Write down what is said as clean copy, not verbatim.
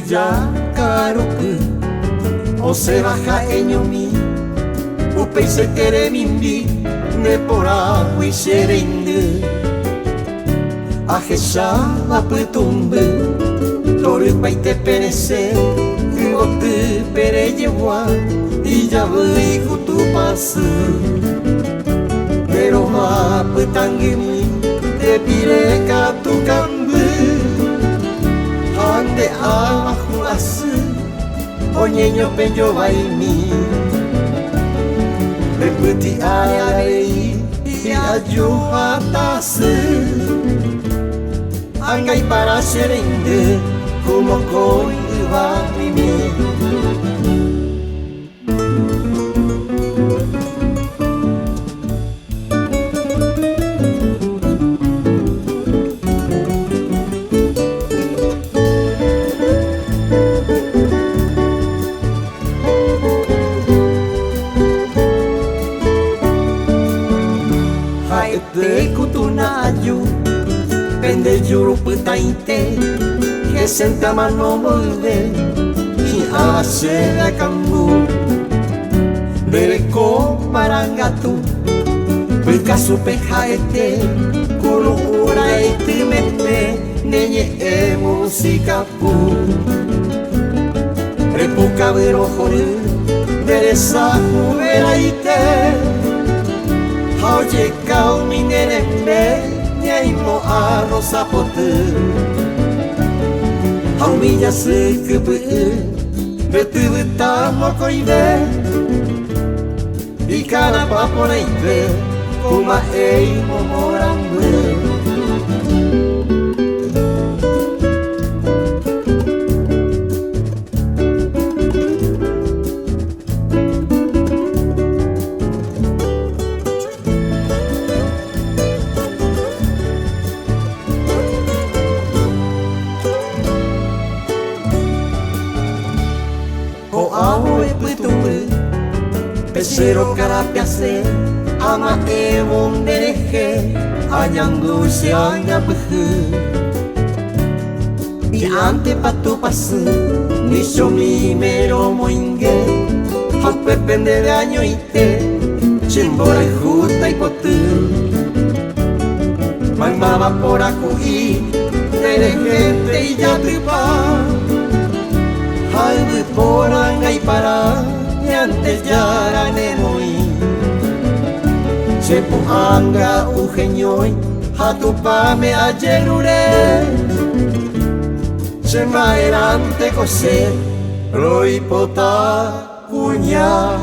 ya karuku o se baja eñomi upei se tere mimbi ne pora wi serende ajesha la putumbe toru paite perese uotu pere yewa ijabui kutu pasu pero ma putangimi te pire katu kambu ande abajo asu oñeño penyo vaimi reputi arei ayu hatasu angai para serende como koi wa mimi te kutuna ayu pende yuru putainte que senta mano molde ki ase akambu bereko marangatu pekasu pehaete kuru uraite mete nenye musika pu repuka berohore deresa uveraite Oye, kau mingerembe, nyaimo arrosa potu. Hau milla sukupu, betu buta mokoide. Ikana paponeite, kuma ei momorambu. Aoi putumbu pesero karapiase ama evon dereje ayangu se anya buhu y ante patu pasu ni shomi mero moinge hape pende de año ite chimbora juta y potu mangmama por akuhi dereje te ya tripa Albu porangai para antes ya nemoi Sepu anga ujeñoi hatupame ajerure Semaerante kose roipota punya